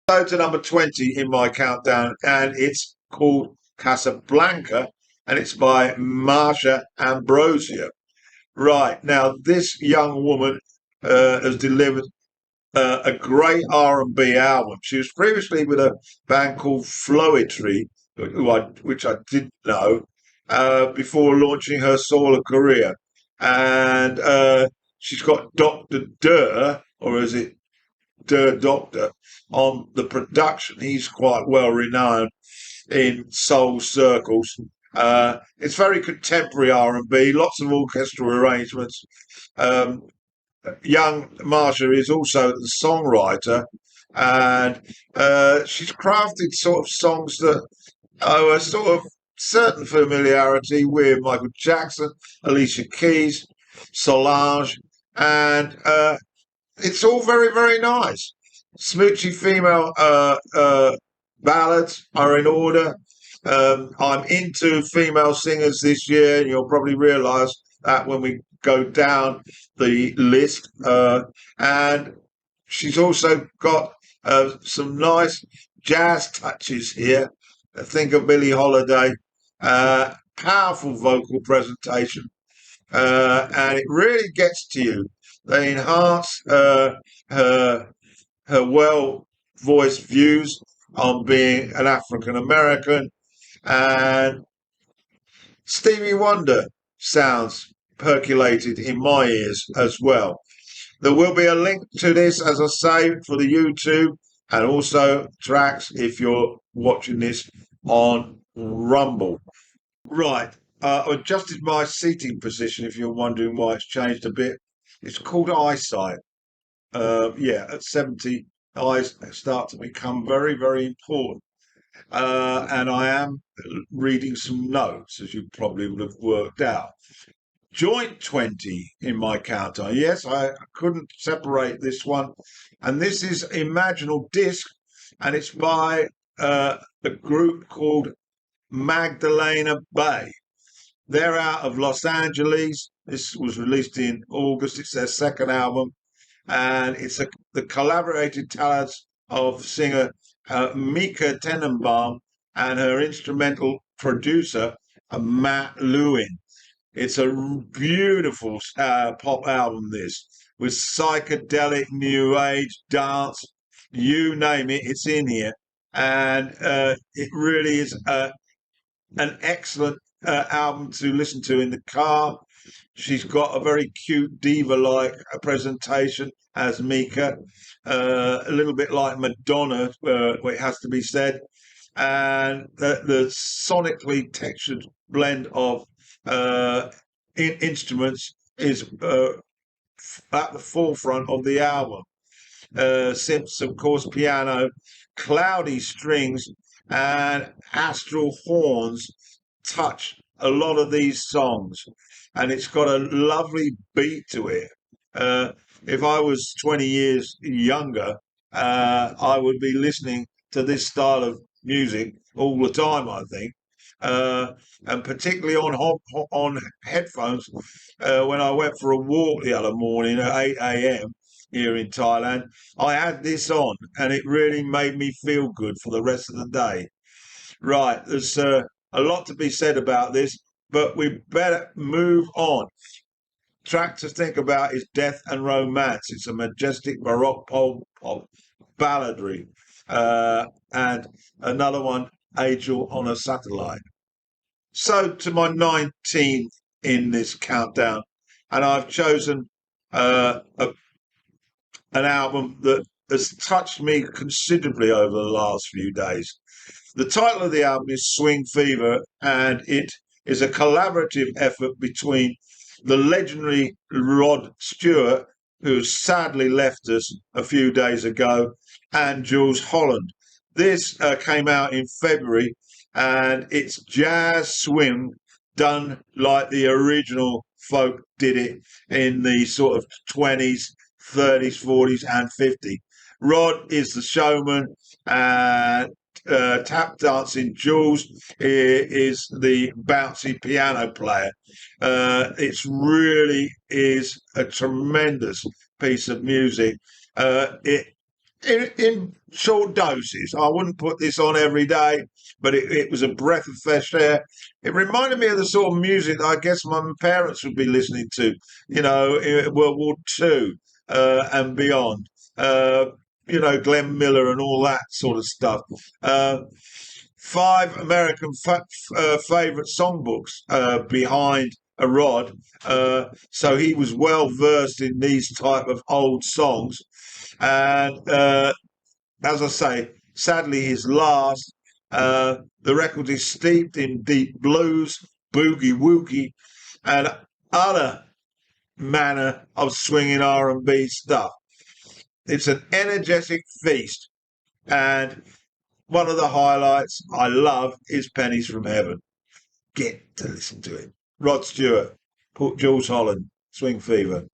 So to number 20 in my countdown, and it's called Casablanca, and it's by Marsha Ambrosio. Right, now this young woman has delivered a great R&B album. She was previously with a band called Floetry, which I didn't know, before launching her solo career. And she's got Dr. Durr, or is it Durr Doctor, on the production. He's quite well renowned in soul circles. It's very contemporary R&B, lots of orchestral arrangements. Um, young Marsha is also the songwriter, and she's crafted sort of songs that owe a sort of certain familiarity with Michael Jackson, Alicia Keys, Solange, and it's all very, very nice. Smoochy female ballads are in order. I'm into female singers this year, and you'll probably realise that when we go down the list. And she's also got some nice jazz touches here. Think of Billie Holiday. Powerful vocal presentation, and it really gets to you. They enhance her her well voiced views on being an African American, and Stevie Wonder sounds percolated in my ears as well. There will be a link to this, as I say, for the YouTube, and also tracks if you're watching this on Rumble. Right. I adjusted my seating position if you're wondering why it's changed a bit. It's called eyesight. Yeah, at 70, eyes start to become very, very important. And I am reading some notes, as you probably would have worked out. Joint 20 in my countdown. Yes, I couldn't separate this one. And this is Imaginal Disc, and it's by a group called Magdalena Bay. They're out of Los Angeles. This was released in August. It's their second album, and it's the collaborated talents of singer Mika Tenenbaum and her instrumental producer Matt Lewin. It's a beautiful pop album, this, with psychedelic new age dance, you name it, it's in here, and it really is an excellent album to listen to in the car. She's got a very cute diva-like presentation as Mika, a little bit like Madonna, it has to be said, and the sonically textured blend of instruments is at the forefront of the album. Synths, of course, piano, cloudy strings, and astral horns touch a lot of these songs, and it's got a lovely beat to it. Uh, if I was 20 years younger, I would be listening to this style of music all the time, I think. And particularly on headphones, when I went for a walk the other morning at 8 a.m. here in Thailand, I had this on, and it really made me feel good for the rest of the day. Right, there's a lot to be said about this, but we better move on. Track to think about is Death and Romance. It's a majestic Baroque pop balladry. And another one, Angel on a Satellite. So to my 19th in this countdown, and I've chosen an album that has touched me considerably over the last few days. The title of the album is Swing Fever, and it is a collaborative effort between the legendary Rod Stewart, who sadly left us a few days ago, and Jools Holland. This came out in February, and it's jazz swing done like the original folk did it in the sort of 20s, 30s, 40s, and 50s. Rod is the showman, and tap dancing Jools is the bouncy piano player. It's really is a tremendous piece of music. It in short doses. I wouldn't put this on every day, but it was a breath of fresh air. It reminded me of the sort of music that I guess my parents would be listening to, in World War II and beyond. Uh, Glenn Miller and all that sort of stuff. Uh, Five American favorite songbooks behind a rod. So he was well versed in these type of old songs. And as I say, sadly, his last. The record is steeped in deep blues, boogie woogie, and other manner of swinging R&B stuff. It's an energetic feast, and one of the highlights I love is Pennies from Heaven. Get to listen to it. Rod Stewart, Jules Holland, Swing Fever.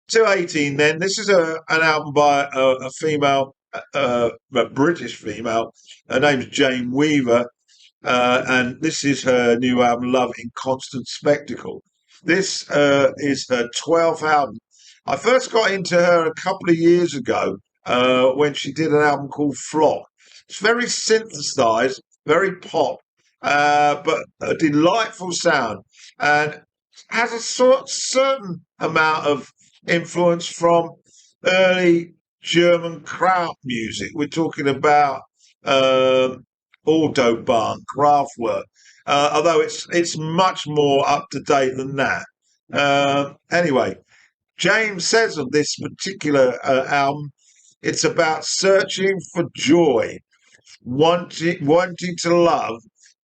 218 then. This is an album by a female, a British female. Her name's Jane Weaver, and this is her new album, Love in Constant Spectacle. This is her 12th album. I first got into her a couple of years ago when she did an album called Flock. It's very synthesized, very pop, but a delightful sound, and has a certain amount of influence from early German Kraut music. We're talking about Autobahn, Kraftwerk, although it's much more up to date than that. Anyway, James says of this particular album, it's about searching for joy, wanting to love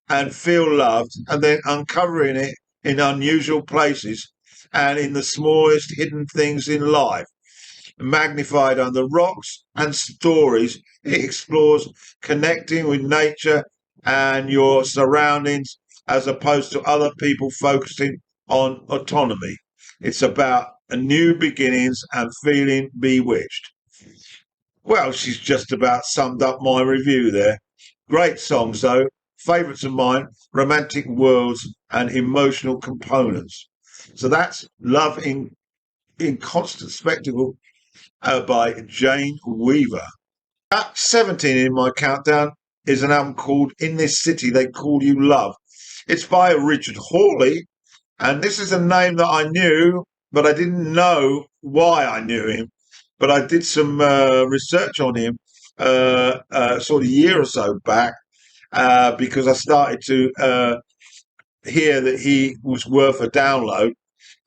and feel loved, and then uncovering it in unusual places and in the smallest hidden things in life. Magnified under rocks and stories, it explores connecting with nature and your surroundings as opposed to other people focusing on autonomy. It's about new beginnings and feeling bewitched. Well, she's just about summed up my review there. Great songs, though. Favourites of mine, Romantic Worlds and Emotional Components. So that's Love in Constant Spectacle by Jane Weaver. At 17 in my countdown is an album called In This City They Call You Love. It's by Richard Hawley, and this is a name that I knew, but I didn't know why I knew him. But I did some research on him sort of a year or so back because I started to hear that he was worth a download.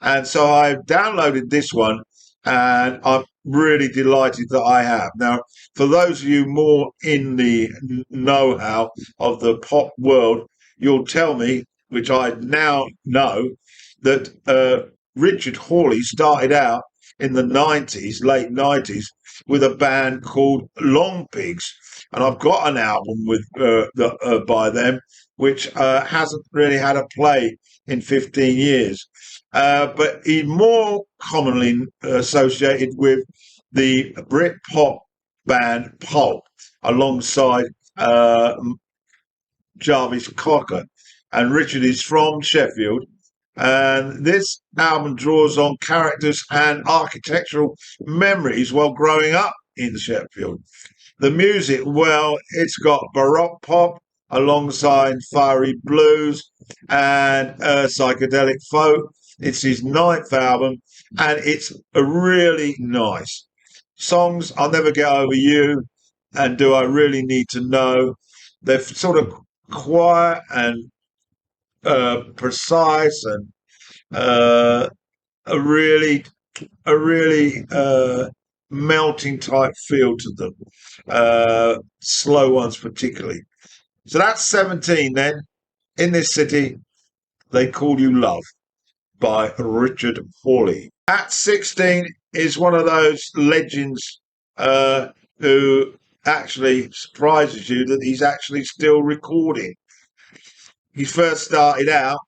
And so I downloaded this one, and I'm really delighted that I have. Now, for those of you more in the know-how of the pop world, you'll tell me, which I now know, that Richard Hawley started out in the 90s, late 90s, with a band called Long Pigs. And I've got an album with by them, which hasn't really had a play in 15 years. But he's more commonly associated with the Brit-pop band Pulp, alongside Jarvis Cocker. And Richard is from Sheffield. And this album draws on characters and architectural memories while growing up in Sheffield. The music, well, it's got Baroque pop alongside fiery blues and psychedelic folk. It's his ninth album, and it's a really nice. Songs, I'll Never Get Over You and Do I Really Need to Know? They're sort of quiet and precise, and uh, a really, melting type feel to them. Slow ones particularly. So that's 17 then. In This City They Call You Love by Richard Hawley. At 16 is one of those legends who actually surprises you that he's actually still recording. He first started out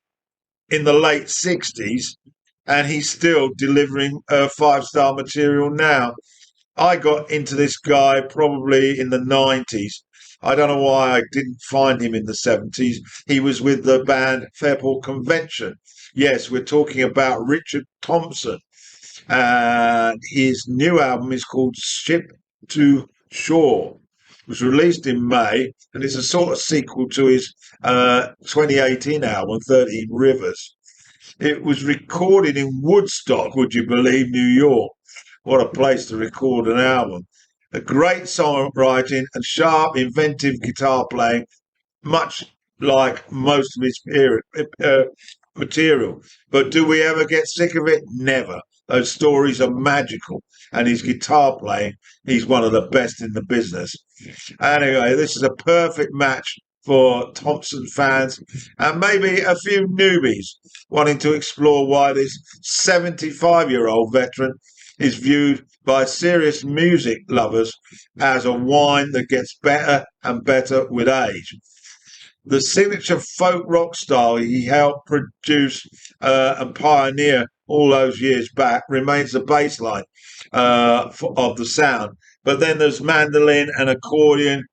in the late 60s, and he's still delivering five-star material now. I got into this guy probably in the 90s. I don't know why I didn't find him in the 70s. He was with the band Fairport Convention. Yes, we're talking about Richard Thompson. And his new album is called Ship to Sure. It was released in May, and it's a sort of sequel to his 2018 album, 13 Rivers. It was recorded in Woodstock, would you believe, New York. What a place to record an album. A great songwriting and sharp, inventive guitar playing, much like most of his material. But do we ever get sick of it? Never. Those stories are magical, and his guitar playing, he's one of the best in the business. Anyway, this is a perfect match for Thompson fans and maybe a few newbies wanting to explore why this 75-year-old veteran is viewed by serious music lovers as a wine that gets better and better with age. The signature folk rock style he helped produce and pioneer all those years back remains the baseline of the sound. But then there's mandolin and accordion,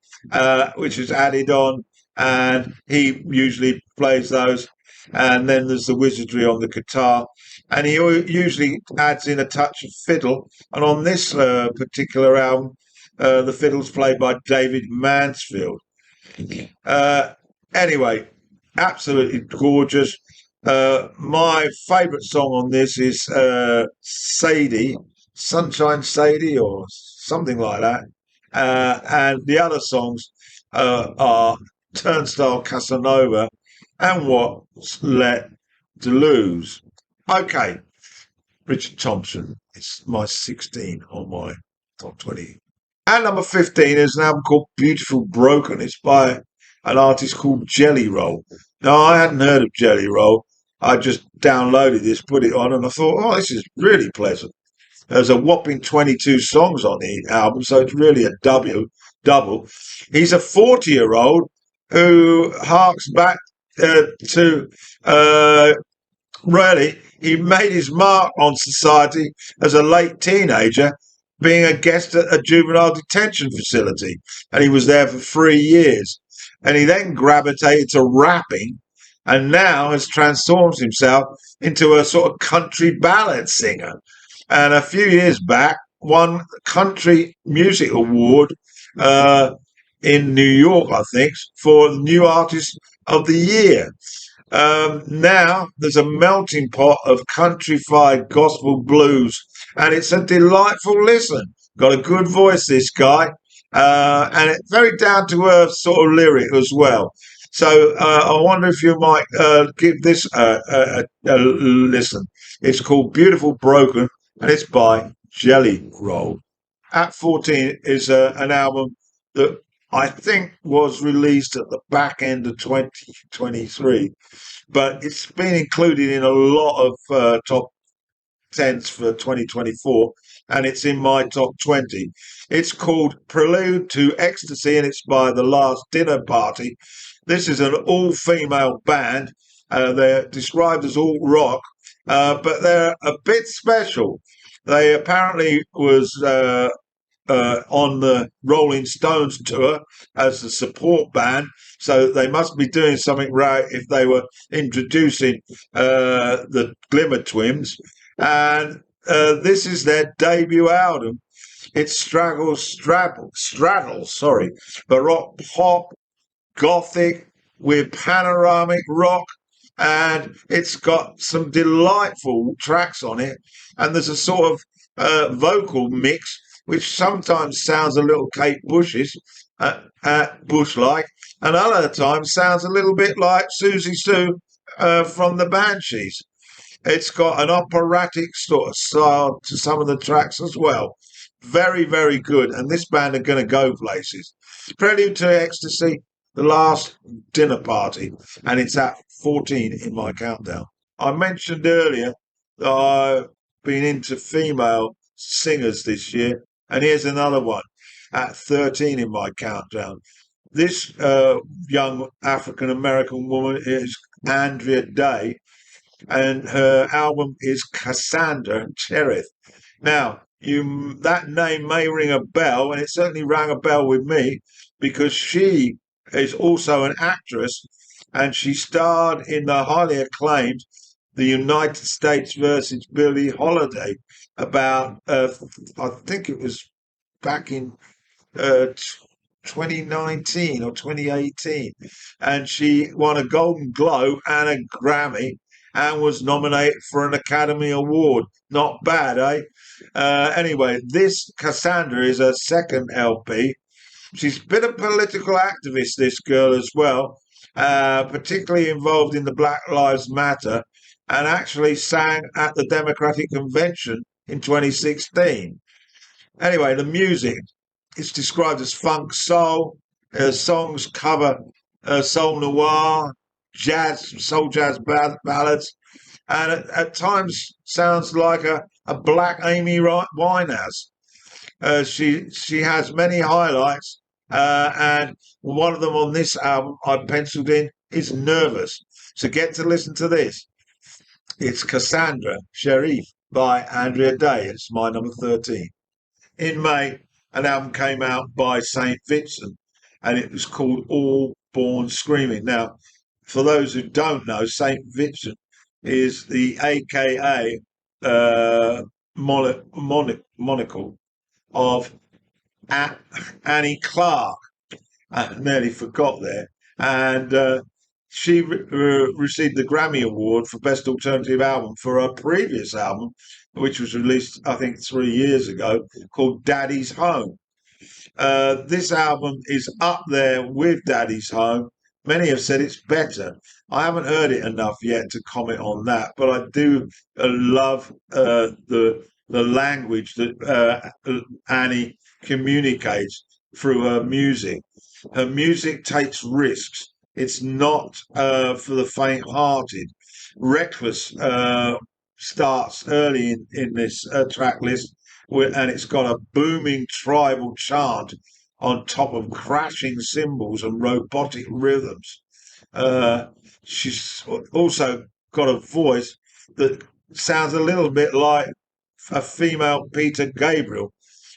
which is added on, and he usually plays those. And then there's the wizardry on the guitar, and he usually adds in a touch of fiddle. And on this particular album, the fiddle's played by David Mansfield. Uh, Anyway, absolutely gorgeous. My favourite song on this is Sadie, Sunshine Sadie, or something like that. And the other songs are Turnstile Casanova and What's Let to Lose. Okay, Richard Thompson. It's my 16 on my top 20. And number 15 is an album called Beautiful Broken. It's by an artist called Jelly Roll. Now, I hadn't heard of Jelly Roll. I just downloaded this, put it on, and I thought, oh, this is really pleasant. There's a whopping 22 songs on the album, so it's really a double. He's a 40-year-old who harks back to really, he made his mark on society as a late teenager, being a guest at a juvenile detention facility. And he was there for 3 years. And he then gravitated to rapping and now has transformed himself into a sort of country ballad singer. And a few years back, won the Country Music Award in New York, I think, for the New Artist of the Year. Now there's a melting pot of countrified gospel blues, and it's a delightful listen. Got a good voice, this guy, and it's very down to earth sort of lyric as well. So I wonder if you might give this a listen. It's called Beautiful Broken, and it's by Jelly Roll. At 14 is an album that I think was released at the back end of 2023, but it's been included in a lot of top 10s for 2024, and it's in my top 20. It's called Prelude to Ecstasy, and it's by The Last Dinner Party. This is an all-female band. They're described as all rock, but they're a bit special. They apparently was on the Rolling Stones tour as the support band, so they must be doing something right if they were introducing the Glimmer Twins. And this is their debut album. It straddles, baroque pop, gothic with panoramic rock, and it's got some delightful tracks on it. And there's a sort of vocal mix which sometimes sounds a little Kate Bush-like, and other times sounds a little bit like Susie Sue from the Banshees. It's got an operatic sort of style to some of the tracks as well. Very, very good. And this band are going to go places. Prelude to Ecstasy, The Last Dinner Party, and it's at 14 in my countdown. I mentioned earlier that I've been into female singers this year, and here's another one at 13 in my countdown. This young African American woman is Andrea Day, and her album is Cassandra Cherith. Now, that name may ring a bell, and it certainly rang a bell with me because she is also an actress, and she starred in the highly acclaimed The United States versus Billie Holiday about, I think it was back in uh, 2019 or 2018, and she won a Golden Globe and a Grammy and was nominated for an Academy Award. Not bad, eh? Anyway, this Cassandra is her second LP. She's been a political activist, this girl as well, particularly involved in the Black Lives Matter, and actually sang at the Democratic Convention in 2016. Anyway, the music is described as funk soul. Songs cover soul noir, soul jazz ballads, and at times sounds like a black Amy Winehouse. She has many highlights, and one of them on this album I penciled in is Nervous. So get to listen to this. It's Cassandra Sherif by Andrea Day. It's my number 13. In May, an album came out by St. Vincent, and it was called All Born Screaming. Now, for those who don't know, St. Vincent is the AKA monocle of Annie Clark. I nearly forgot there. And she received the Grammy Award for Best Alternative Album for her previous album, which was released, I think, 3 years ago, called Daddy's Home. This album is up there with Daddy's Home. Many have said it's better. I haven't heard it enough yet to comment on that, but I do love the language that Annie communicates through her music. Her music takes risks. It's not for the faint-hearted. Reckless starts early in this track list, and it's got a booming tribal chant on top of crashing cymbals and robotic rhythms. Uh, she's also got a voice that sounds a little bit like a female Peter Gabriel.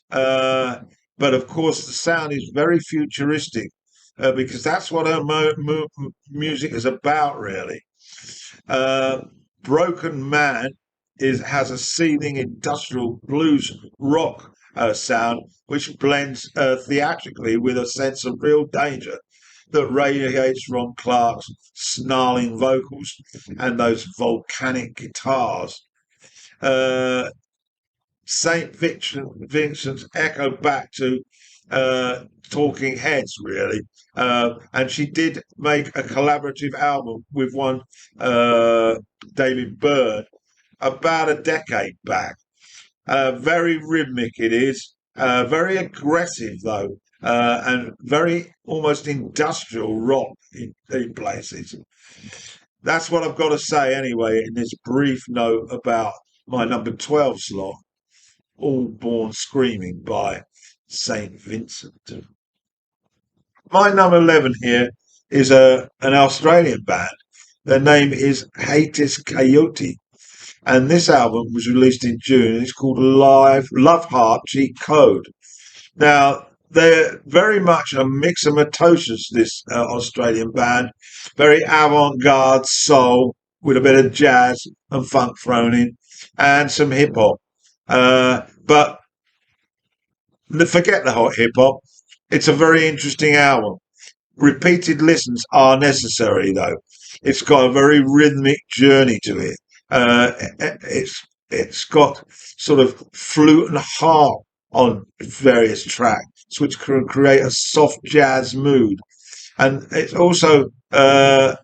But of course, the sound is very futuristic because that's what her music is about, really. Uh, Broken Man has a seething industrial blues rock sound, which blends theatrically with a sense of real danger that radiates from Clark's snarling vocals and those volcanic guitars. Uh, St. Vincent's echo back to Talking Heads, really. And she did make a collaborative album with one David Byrne about a decade back. Very rhythmic it is, very aggressive though, and very almost industrial rock in places. That's what I've got to say anyway in this brief note about my number 12 slot, All Born Screaming by St. Vincent. My number 11 here is an Australian band. Their name is Hatis Coyote, and this album was released in June. And it's called Live Love Heart Cheat Code. Now, they're very much a mixomatosius, this Australian band, very avant-garde soul with a bit of jazz and funk thrown in, and some hip hop. But forget the hot hip hop. It's a very interesting album. Repeated listens are necessary, though. It's got a very rhythmic journey to it. It's got sort of flute and harp on various tracks, which can create a soft jazz mood, and it also has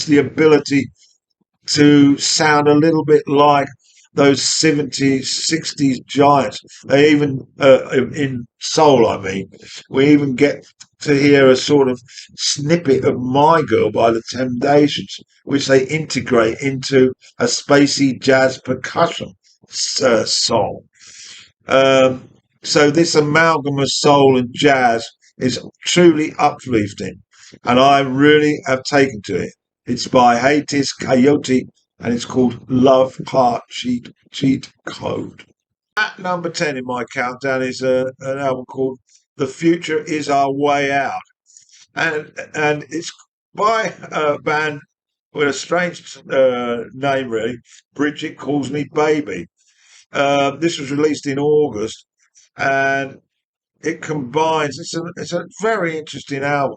the ability to sound a little bit like those 70s, 60s giants. They even, in soul, I mean, we even get to hear a sort of snippet of My Girl by the Temptations, which they integrate into a spacey jazz percussion song. Um, so this amalgam of soul and jazz is truly uplifting, and I really have taken to it. It's by Hatis Coyote, and it's called Love Heart Cheat Code. At number 10 in my countdown is an album called The Future Is Our Way Out, and it's by a band with a strange name, really. Bridget Calls Me Baby. This was released in August, and it combines. It's a very interesting album,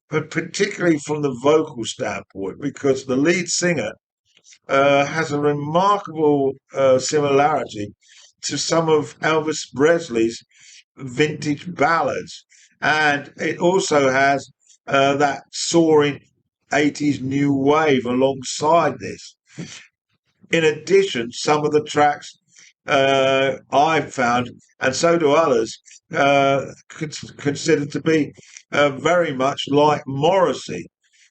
but particularly from the vocal standpoint, because the lead singer has a remarkable similarity to some of Elvis Presley's vintage ballads, and it also has that soaring 80s new wave alongside this. In addition, some of the tracks I've found, and so do others, considered to be very much like Morrissey.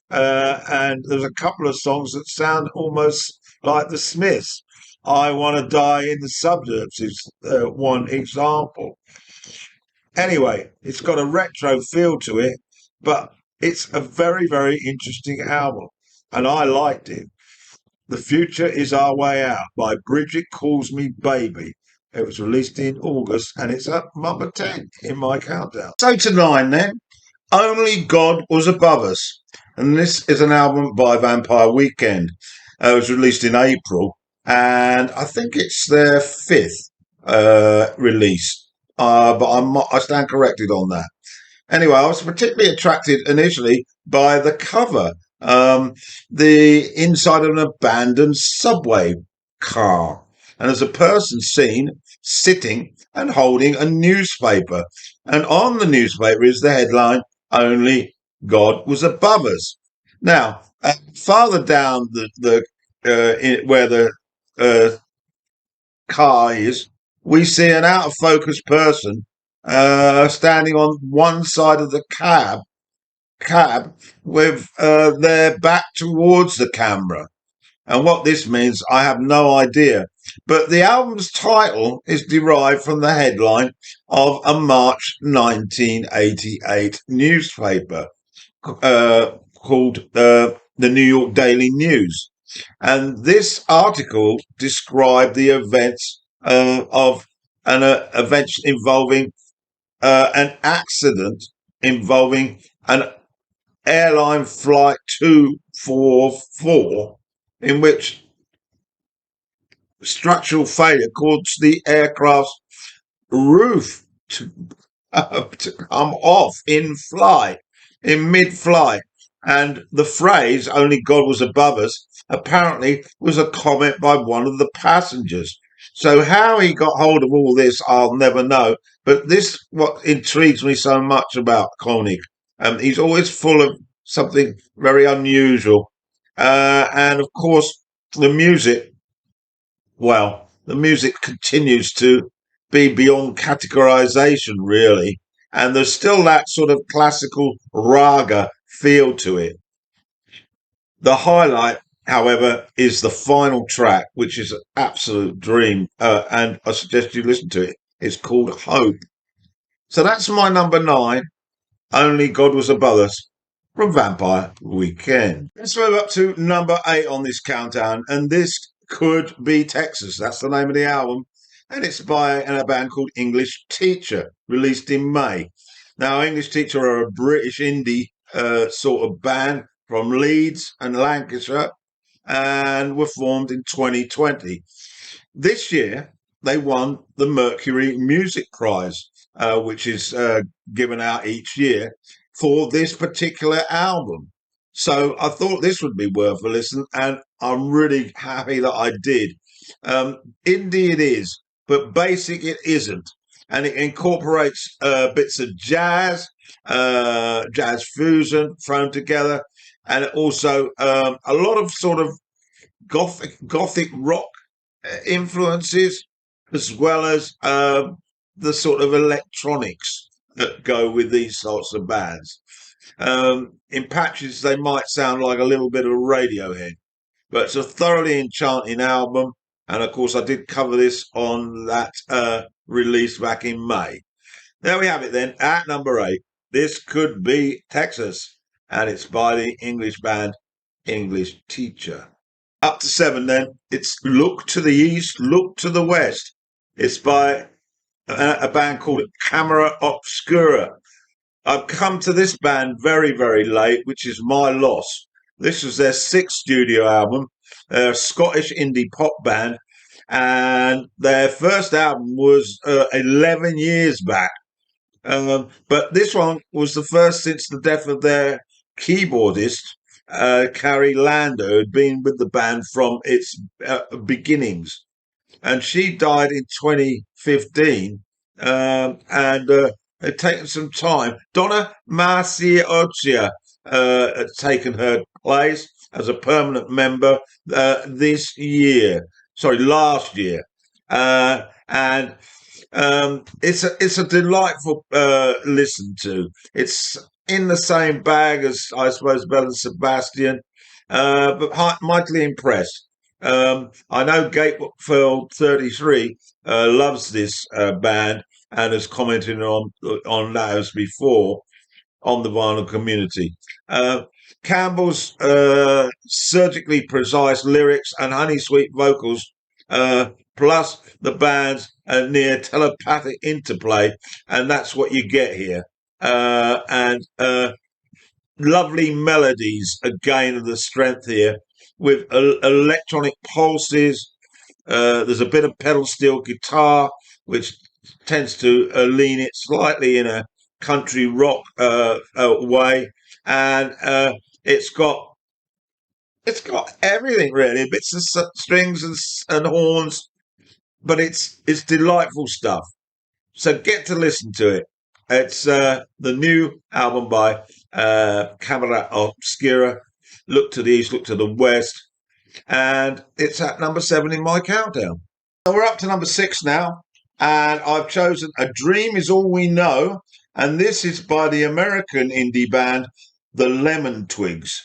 And there's a couple of songs that sound almost like the Smiths. I Want to Die in the Suburbs is one example. Anyway, it's got a retro feel to it, but it's a very, very interesting album, and I liked it. The Future Is Our Way Out by Bridget Calls Me Baby. It was released in August and it's at number 10 in my countdown. So to 9 then. Only God Was Above Us. And this is an album by Vampire Weekend. It was released in April and I think it's their fifth release. But I stand corrected on that. Anyway, I was particularly attracted initially by the cover, the inside of an abandoned subway car. And there's a person seen sitting and holding a newspaper. And on the newspaper is the headline, Only God Was Above Us. Now, farther down where the uh, car is, we see an out of focus person standing on one side of the cab with their back towards the camera. And what this means, I have no idea. But the album's title is derived from the headline of a March 1988 newspaper called the New York Daily News. And this article described the events of an event involving an accident involving an airline flight 244 in which structural failure caused the aircraft's roof to come off in mid-flight. And the phrase, Only God Was Above Us, apparently was a comment by one of the passengers. So how he got hold of all this, I'll never know. But this, what intrigues me so much about Koenig. He's always full of something very unusual. And of course, the music, well, the music continues to be beyond categorization, really. And there's still that sort of classical raga feel to it. The highlight, however, is the final track, which is an absolute dream. And I suggest you listen to it. It's called Hope. So that's my number 9. Only God Was Above Us from Vampire Weekend. Let's move up to number 8 on this countdown. And this could be Texas. That's the name of the album. And it's by a band called English Teacher, released in May. Now, English Teacher are a British indie sort of band from Leeds and Lancashire and were formed in 2020. This year, they won the Mercury Music Prize, which is given out each year for this particular album. So I thought this would be worth a listen, and I'm really happy that I did. Indie it is, but basic it isn't. And it incorporates bits of jazz fusion thrown together, and also a lot of sort of gothic rock influences, as well as the sort of electronics that go with these sorts of bands. In patches, they might sound like a little bit of Radiohead, but it's a thoroughly enchanting album. And of course, I did cover this on that release back in May. There we have it then. At number 8, this could be Texas, and it's by the English band English Teacher. Up to 7 then, it's Look to the East, Look to the West. It's by a band called Camera Obscura. I've come to this band very, very late, which is my loss. This was their 6th studio album. They're a Scottish indie pop band, and their first album was 11 years back. But this one was the first since the death of their keyboardist, Carrie Lander, who'd been with the band from its beginnings. And she died in 2015. And It taken some time. Donna Marcioccia had taken her place as a permanent member this year. Sorry, last year. And It's a delightful listen to. It's in the same bag as I suppose Bell and Sebastian, but mightily impressed. I know Gatewell 33 loves this band and has commented on that as before on the vinyl community. Uh, Campbell's surgically precise lyrics and honey sweet vocals, plus the band's near telepathic interplay, and that's what you get here. And Lovely melodies again of the strength here with electronic pulses. There's a bit of pedal steel guitar, which tends to lean it slightly in a country rock way, and it's got it's got everything really, bits of strings and horns, but it's delightful stuff. So get to listen to it. It's the new album by Camera Obscura. Look to the east, look to the west, and it's at number 7 in my countdown. So we're up to number 6 now, and I've chosen A Dream Is All We Know, and this is by the American indie band The Lemon Twigs.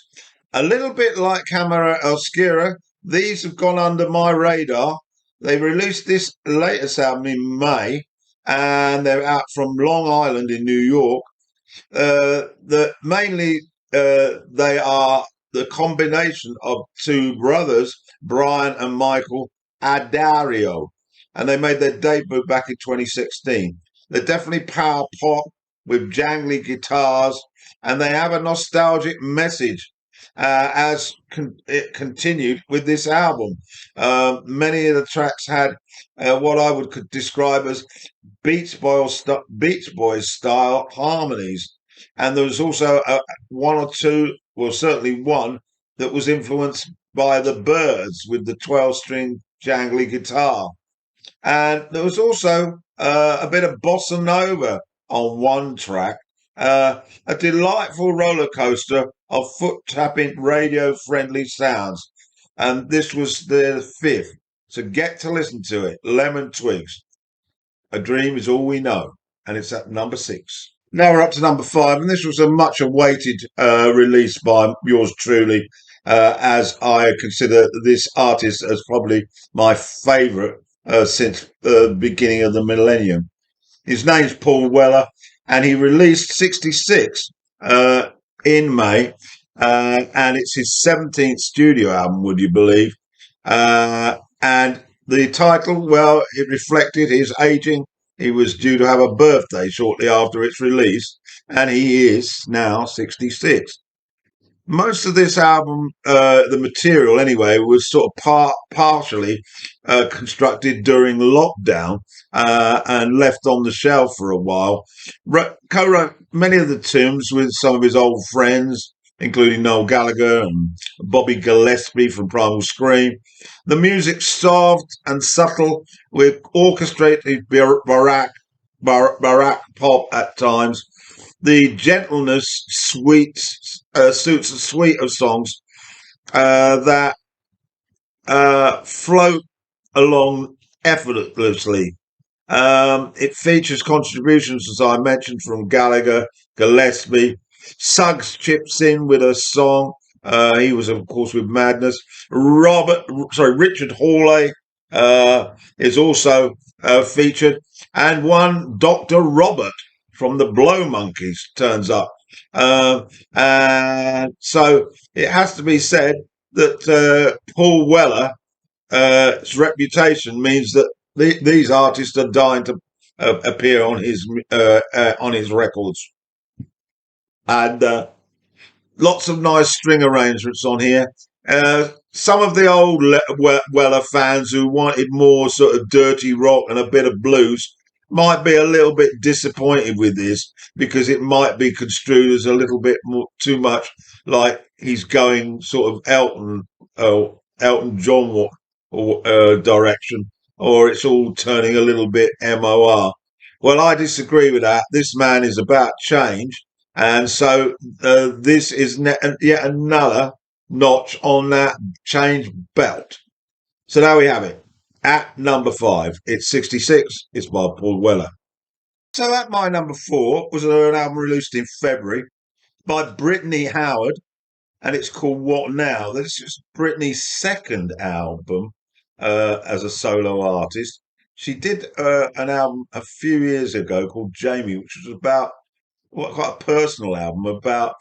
A little bit like Camera Obscura, these have gone under my radar. They released this latest album in May, and they're out from Long Island in New York. Mainly they are the combination of two brothers, Brian and Michael Addario, and they made their debut back in 2016. They're definitely power pop with jangly guitars, and they have a nostalgic message it continued with this album. Many of the tracks had what I would describe as Beach Boys style harmonies, and there was also one or two, well, certainly one that was influenced by the Byrds with the 12-string jangly guitar, and there was also a bit of bossa nova on one track. A delightful roller coaster of foot tapping radio friendly sounds, and this was their fifth. So get to listen to it. Lemon Twigs. A Dream Is All We Know, and it's at number 6. Now we're up to number 5, and this was a much awaited release by yours truly, as I consider this artist as probably my favourite since the beginning of the millennium. His name's Paul Weller, and he released 66 in May, and it's his 17th studio album, would you believe? And the title, well, it reflected his aging. He was due to have a birthday shortly after its release, and he is now 66. Most of this album, the material anyway, was sort of partially constructed during lockdown and left on the shelf for a while. Co-wrote many of the tunes with some of his old friends, including Noel Gallagher and Bobby Gillespie from Primal Scream. The music's soft and subtle, with orchestrated baroque pop at times. The gentleness suits a suite of songs that float along effortlessly. It features contributions, as I mentioned, from Gallagher, Gillespie. Suggs chips in with a song. He was, of course, with Madness. Richard Hawley is also featured, and one Dr. Robert from the Blow Monkeys turns up. And so it has to be said that Paul Weller's reputation means that these artists are dying to appear on his records, and lots of nice string arrangements on here. Some of the old Weller fans who wanted more sort of dirty rock and a bit of blues might be a little bit disappointed with this because it might be construed as a little bit more too much like he's going sort of Elton John direction, or it's all turning a little bit MOR. Well, I disagree with that. This man is about change, and so this is yet another notch on that change belt. So there we have it. At number 5, it's 66. It's by Paul Weller. So at my number 4 was an album released in February by Brittany Howard, and it's called What Now. This is Brittany's second album as a solo artist. She did an album a few years ago called Jamie, which was about quite a personal album about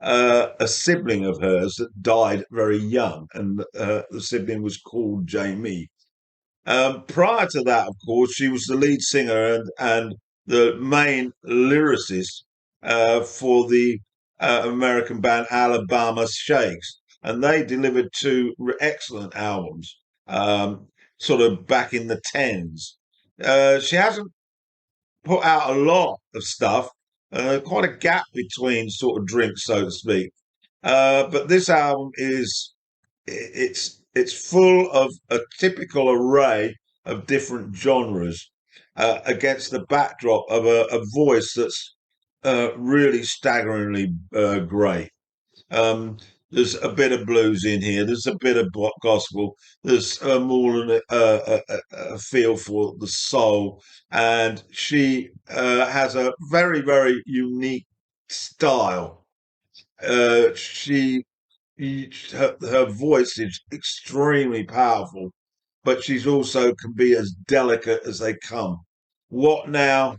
a sibling of hers that died very young, and the sibling was called Jamie. Prior to that, of course, she was the lead singer and the main lyricist for the American band Alabama Shakes, and they delivered two excellent albums, sort of back in the tens. She hasn't put out a lot of stuff, quite a gap between sort of drinks, so to speak. But this album it's full of a typical array of different genres against the backdrop of a voice that's really staggeringly great. Um, there's a bit of blues in here. There's a bit of gospel. There's more than a feel for the soul, and she has a very, very unique style. She her voice is extremely powerful, but she's also can be as delicate as they come. What Now,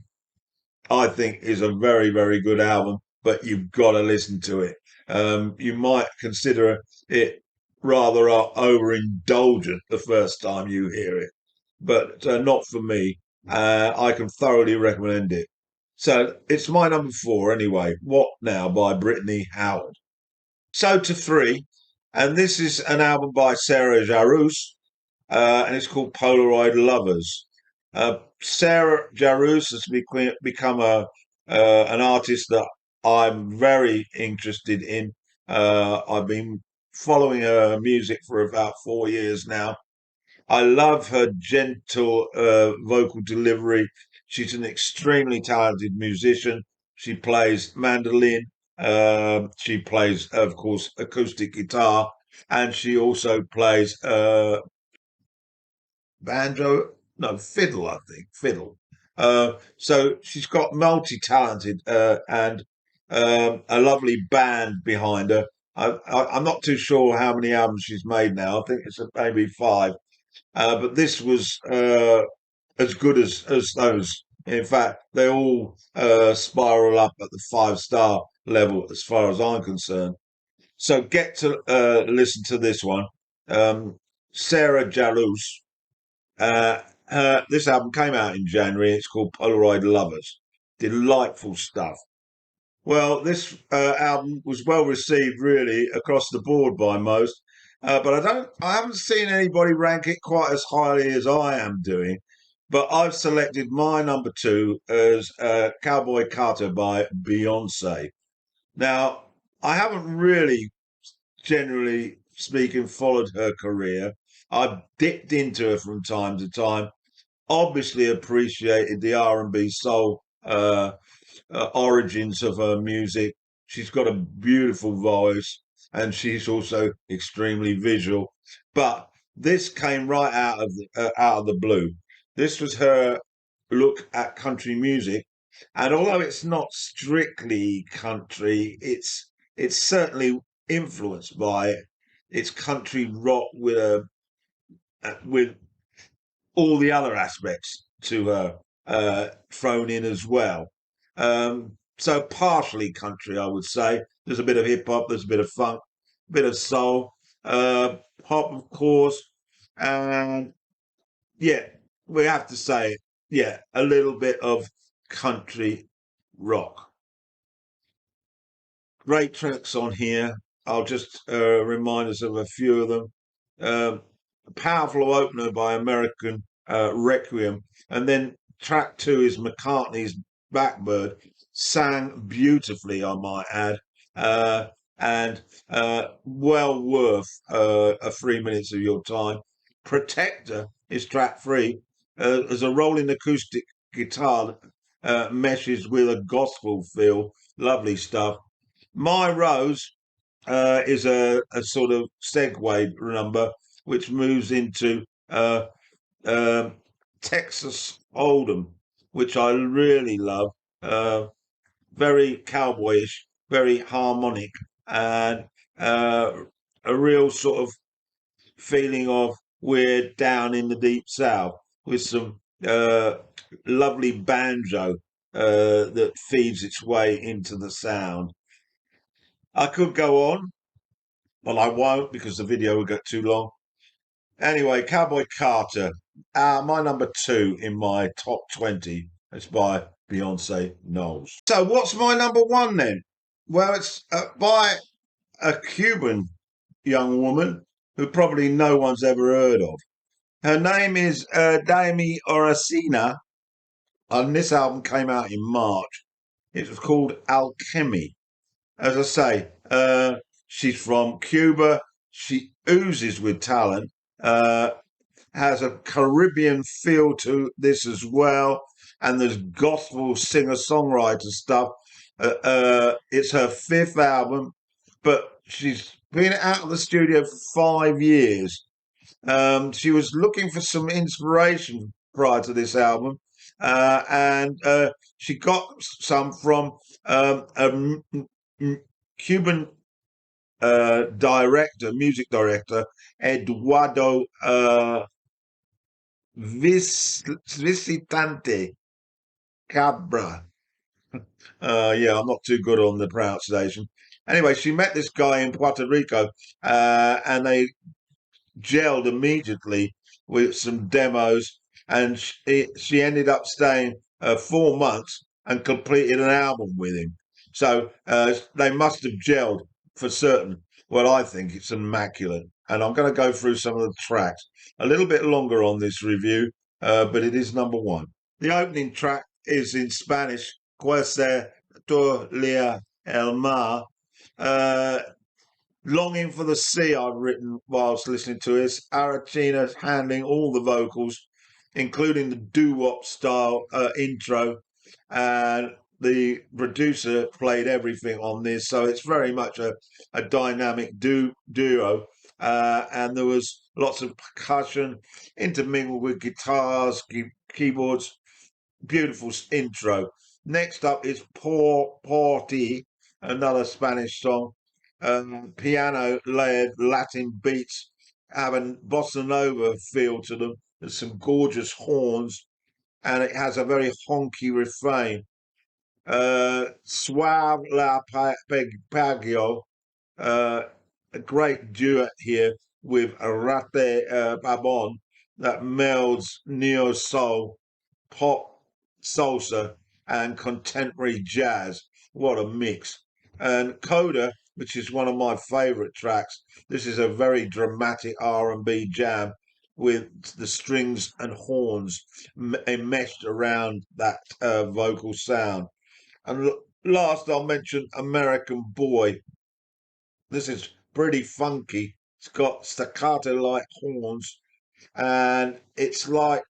I think, is a very, very good album, but you've got to listen to it. You might consider it rather overindulgent the first time you hear it, but not for me. I can thoroughly recommend it. So it's my number 4 anyway. What Now by Brittany Howard. So to 3, and this is an album by Sarah Jarosz, and it's called Polaroid Lovers. Sarah Jarosz has become an artist that I'm very interested in. I've been following her music for about 4 years now. I love her gentle vocal delivery. She's an extremely talented musician. She plays mandolin. She plays, of course, acoustic guitar, and she also plays banjo, no, fiddle, I think, fiddle. So she's got multi-talented and a lovely band behind her. I'm not too sure how many albums she's made now. I think it's maybe 5. But this was as good as those. In fact, they all spiral up at the 5-star level as far as I'm concerned. So get to listen to this one. Sarah Jarosz. This album came out in January. It's called Polaroid Lovers. Delightful stuff. Well, this album was well received, really, across the board by most. But I haven't seen anybody rank it quite as highly as I am doing. But I've selected my number 2 as Cowboy Carter by Beyonce. Now, I haven't really, generally speaking, followed her career. I've dipped into her from time to time. Obviously, appreciated the R&B soul origins of her music. She's got a beautiful voice, and she's also extremely visual. But this came right out of the blue. This was her look at country music, and although it's not strictly country, it's certainly influenced by it. It's country rock with all the other aspects to her thrown in as well. So partially country, I would say. There's a bit of hip hop, there's a bit of funk, a bit of soul, pop, of course, and yeah, we have to say, yeah, a little bit of country rock. Great tracks on here. I'll just remind us of a few of them. Um, Powerful opener by American Requiem, and then track two is McCartney's Blackbird, sang beautifully, I might add, uh, and well worth 3 minutes of your time. Protector is track three, as a rolling acoustic guitar meshes with a gospel feel. Lovely stuff. My Rose is a sort of segue number which moves into um Texas Hold'em, which I really love. Uh, Very cowboyish, very harmonic, and uh, a real sort of feeling of we're down in the deep south with some lovely banjo that feeds its way into the sound. I could go on, but I won't because the video would get too long. Anyway, Cowboy Carter, my number two in my top 20. It's by Beyonce Knowles. So, what's my number one then? Well, it's by a Cuban young woman who probably no one's ever heard of. Her name is Daimi Oracina, and this album came out in March. It was called Alchemy. As I say, she's from Cuba. She oozes with talent. Has a Caribbean feel to this as well, and there's gospel singer-songwriter stuff. It's her fifth album, but she's been out of the studio for 5 years. She was looking for some inspiration prior to this album, and she got some from a Cuban music director, Eduardo Visitante Cabra. Yeah, I'm not too good on the pronunciation. Anyway, she met this guy in Puerto Rico, and they gelled immediately with some demos, and she ended up staying 4 months and completed an album with him. So they must have gelled for certain. Well, I think it's immaculate, and I'm going to go through some of the tracks. A little bit longer on this review, but it is number one. The opening track is in Spanish, Cuesta Tolia el Mar. Uh, Longing for the Sea, I've written whilst listening to this. Aracina handling all the vocals, including the doo-wop style intro. And the producer played everything on this. So it's very much a dynamic duo. And there was lots of percussion intermingled with guitars, keyboards. Beautiful intro. Next up is Por Ti, another Spanish song. Piano layered Latin beats have a bossa nova feel to them. There's some gorgeous horns, and it has a very honky refrain. Suave la Pagio, a great duet here with Arate Babon that melds neo soul, pop, salsa, and contemporary jazz. What a mix! And Coda, which is one of my favourite tracks. This is a very dramatic R&B jam with the strings and horns enmeshed around that vocal sound. And last, I'll mention American Boy. This is pretty funky. It's got staccato-like horns, and it's got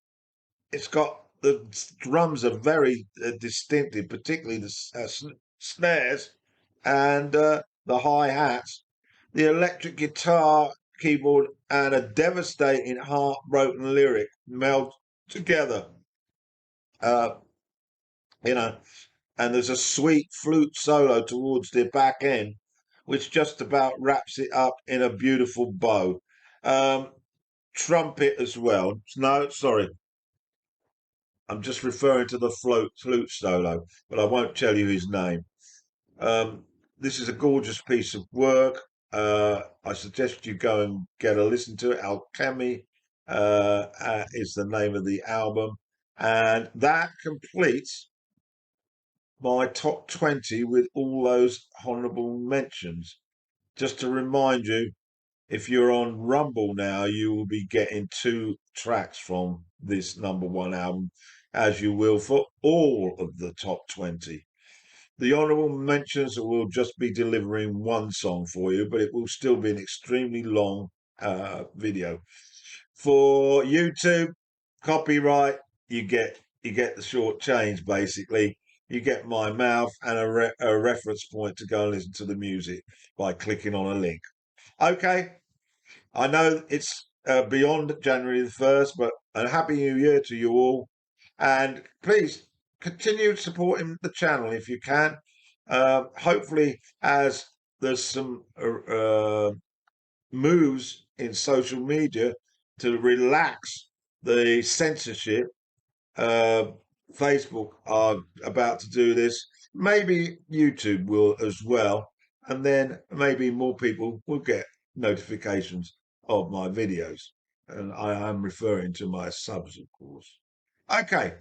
the drums are very distinctive, particularly the snares and the hi hats, the electric guitar, keyboard, and a devastating, heartbroken lyric meld together. Uh, you know, and there's a sweet flute solo towards the back end, which just about wraps it up in a beautiful bow. Um, Trumpet as well. No, sorry, I'm just referring to the flute solo, but I won't tell you his name. Um, this is a gorgeous piece of work. I suggest you go and get a listen to it. Alchemy is the name of the album. And that completes my top 20 with all those honourable mentions. just to remind you, if you're on Rumble now, you will be getting 2 tracks from this #1 album, as you will for all of the top 20. The honourable mentions will just be delivering one song for you, but it will still be an extremely long video. For YouTube, copyright, you get the short change basically. You get my mouth and a reference point to go and listen to the music by clicking on a link. Okay, I know it's beyond January the 1st, but a happy new year to you all. And please continue supporting the channel if you can. Hopefully, as there's some moves in social media to relax the censorship, uh, Facebook are about to do this. Maybe YouTube will as well. And then maybe more people will get notifications of my videos. And I am referring to my subs, of course. Okay.